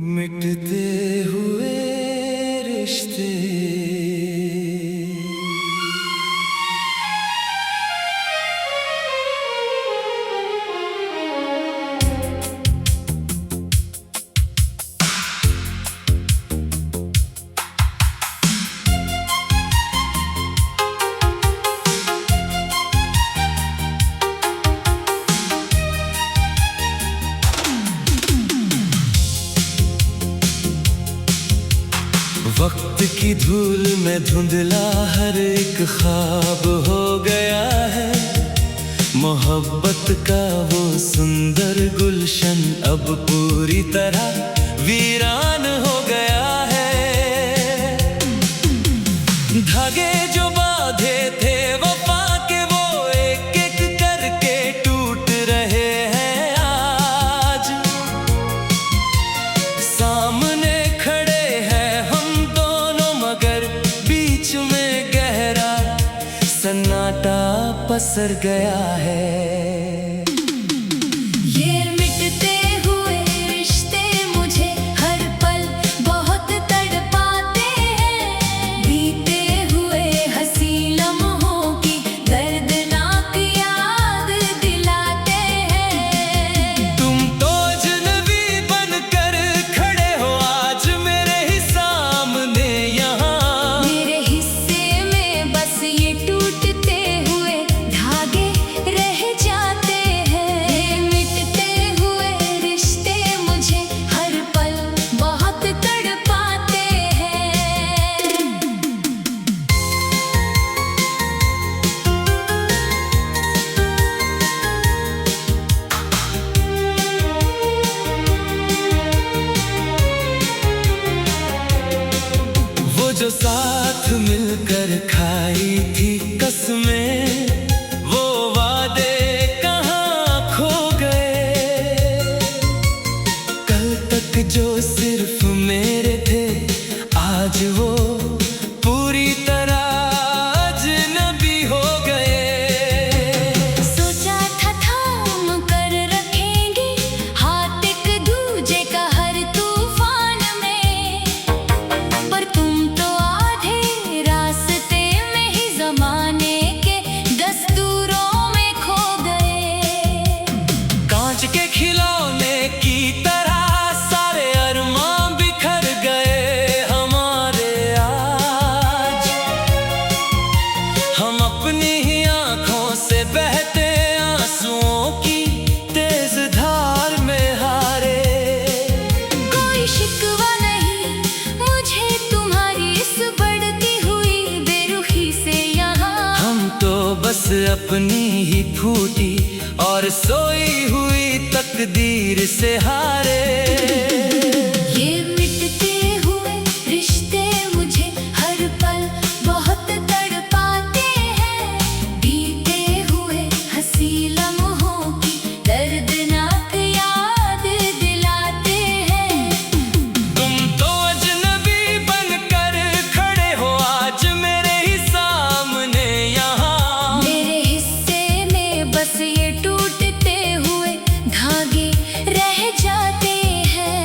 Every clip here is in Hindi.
मिटते हुए रिश्ते। वक्त की धूल में धुंधला हर एक ख्वाब हो गया है। मोहब्बत का वो सुंदर गुलशन अब पूरी तरह वीरान हो गया है। धागे जो बांधे थे वफा के वो एक एक करके टूट रहे हैं आज। सामने खड़े हैं हम दोनों मगर बीच में गहरा सन्नाटा पसर गया है। ये मिटते हुए रिश्ते मुझे हर पल बहुत तड़पाते हैं। बीते हुए हंसी लम्हों की दर्दनाक याद दिलाते हैं। तुम तो अजनबी बनकर खड़े हो आज मेरे ही सामने यहाँ। मेरे हिस्से में बस ये टूटते हुए धागे रह जाते हैं। ये मिटते हुए रिश्ते मुझे हर पल बहुत तड़पाते हैं। वो जो साथ मिलकर खाई थी कसमें, वो वादे कहाँ खो गए। कल तक जो सिर्फ मेरे थे आज वो पूरी तरह अजनबी हो गए। सोचा था थाम कर रखेंगे हाथ एक दूजे का हर तूफान में, पर तुम तो आधे रास्ते में ही जमाने के दस्तूरों में खो गए। कांच के खिलौने की तरह सारे अरमां बिखर गए हमारे आज। हम अपनी ही आंखों से बहते आंसुओं की तेज धार में हारे। कोई शिकवा नहीं मुझे तुम्हारी इस बढ़ती हुई बेरुखी से यहाँ। हम तो बस अपनी ही फूटी और सोई हुई तकदीर से हारे। ये मिटते हुए रिश्ते मुझे हर पल बहुत तड़पाते हैं। बीते हुए हंसी लम्हों की दर्दनाक याद दिलाते हैं। तुम तो अजनबी बनकर खड़े हो आज मेरे ही सामने यहाँ। मेरे हिस्से में बस ये टूटते हुए धागे रह जाते हैं।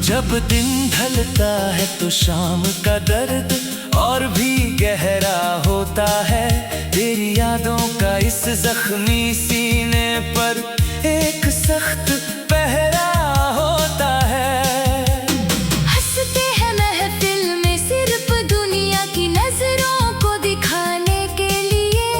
जब दिन ढलता है तो शाम का दर्द और भी गहरा होता है। तेरी यादों का इस जख्मी सीने पर एक सख्त पहरा होता है। हंसते हैं महफिल में सिर्फ दुनिया की नजरों को दिखाने के लिए,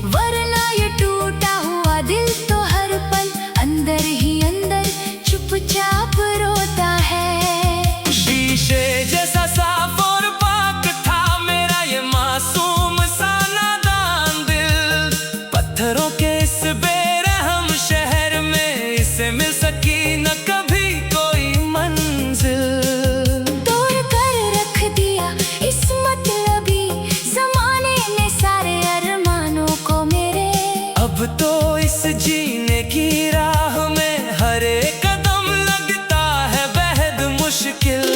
वरना ये टूटा हुआ दिल तो हर पल अंदर ही अंदर चुपचाप रोता है। शीशे जैसा साफ और पाक था मेरा ये मासूम सा नादान दिल। पत्थरों के इस बेरहम शहर में इसे मिल सकी न कभी कोई मंजिल। तोड़ कर रख दिया इस मतलबी जमाने ने सारे अरमानों को मेरे। अब तो इस जीने की राह में हर एक कदम लगता है बेहद मुश्किल।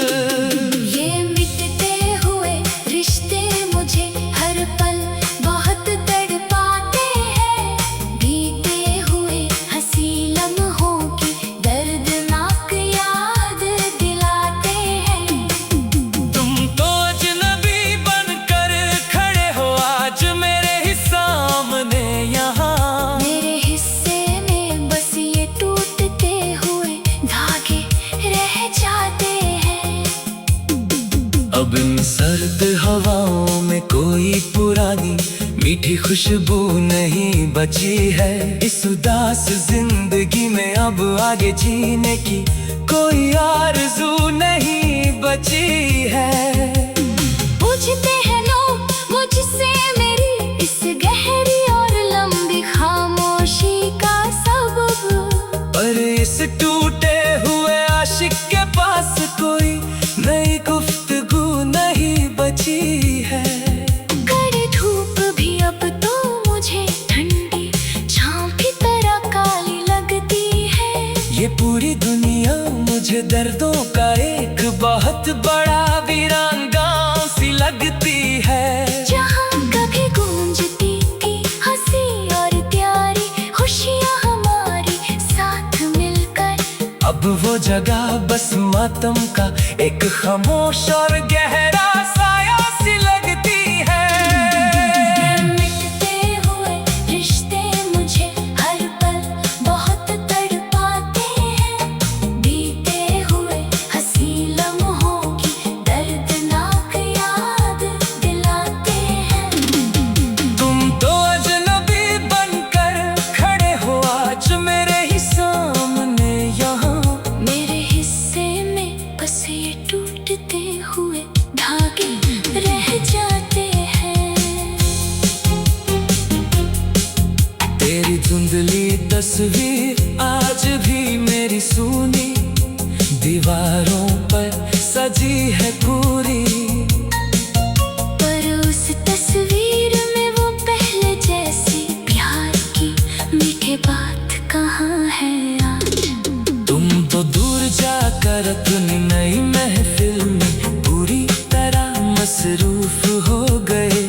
ये मिटते हुए रिश्ते मुझे हर पल बहुत तड़पा पुरानी मीठी खुशबू नहीं बची है। इस उदास जिंदगी में अब आगे जीने की कोई आरज़ू नहीं बची है। पूछते हैं लोग मुझसे मेरी इस गहरी और लंबी खामोशी का सबब, पर इस टूटे हुए आशिक के पास कोई नई गुफ्तगू नहीं बची है। कड़ी धूप भी अब तो मुझे ठंडी छांव की तरह काली लगती है। ये पूरी दुनिया मुझे दर्दों का एक बहुत बड़ा वीरान गांव सी लगती है। जहाँ कभी गूंजती थी हंसी और प्यारी खुशियाँ हमारी साथ मिलकर, अब वो जगह बस मातम का एक खामोश और गहरा साया सी लगती है। मिटते हुए रिश्ते मुझे हर पल बहुत तड़पाते हैं। बीते हुए हंसी लम्हों की दर्दनाक याद दिलाते हैं। तुम तो अजनबी बनकर खड़े हो आज मेरे ही सामने यहाँ। मेरे हिस्से में बस ये टूटते हुए धागे रह जाते हैं। तेरी धुंधली तस्वीर आज भी मेरी सूनी दीवारों पर सजी है पूरी, पर उस तस्वीर में वो पहले जैसी प्यार की मीठी बात कहाँ है आज। तुम तो दूर जाकर अपनी नई महफिल में पूरी तरह मसरूफ हो गए,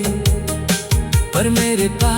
पर मेरे पास